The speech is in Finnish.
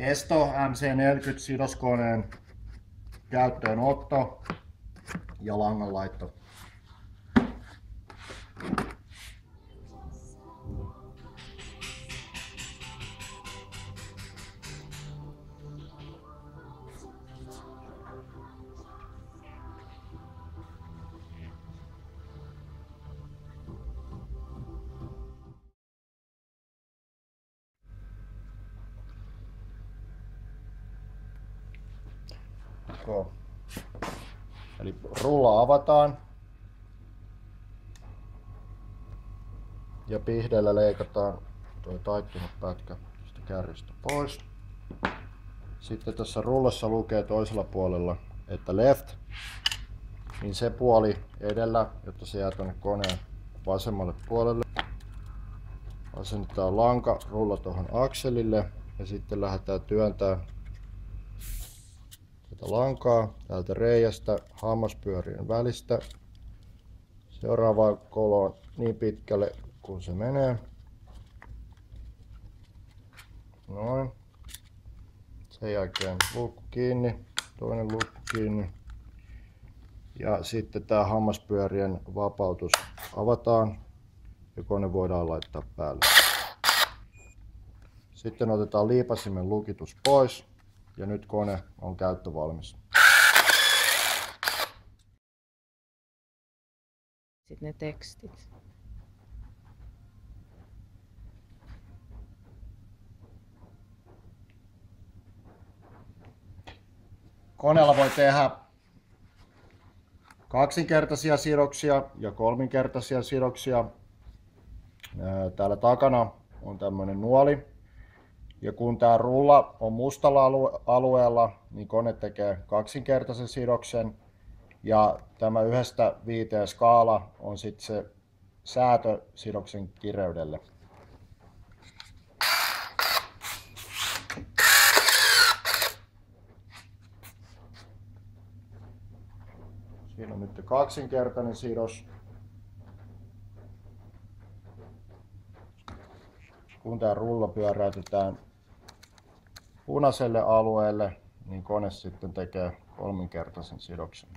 Esto MC40 sidoskoneen käyttöönotto ja langanlaitto. Eli rulla avataan ja pihdeellä leikataan tuo taittunut pätkä tästä kärjestä pois. Sitten tässä rullassa lukee toisella puolella, että left, niin se puoli edellä, jotta se jää tuonne koneen vasemmalle puolelle. Asennetaan lanka rulla tuohon akselille ja sitten lähdetään työntämään tätä lankaa täältä reiästä hammaspyörien välistä seuraavaan koloon niin pitkälle kun se menee. Noin. Sen jälkeen luukku kiinni, toinen luukku kiinni. Ja sitten tämä hammaspyörien vapautus avataan ja kone voidaan laittaa päälle. Sitten otetaan liipasimen lukitus pois ja nyt kone on käyttövalmis. Sitten ne tekstit. Koneella voi tehdä kaksinkertaisia sidoksia ja kolminkertaisia sidoksia. Täällä takana on tämmöinen nuoli. Ja kun tämä rulla on mustalla alueella, niin kone tekee kaksinkertaisen sidoksen. Ja tämä 1–5 skaala on sitten se säätö sidoksen kireydelle. Siinä on nyt kaksinkertainen sidos. Kun tämä rulla pyöräytetään punaiselle alueelle, niin kone sitten tekee kolminkertaisen sidoksen.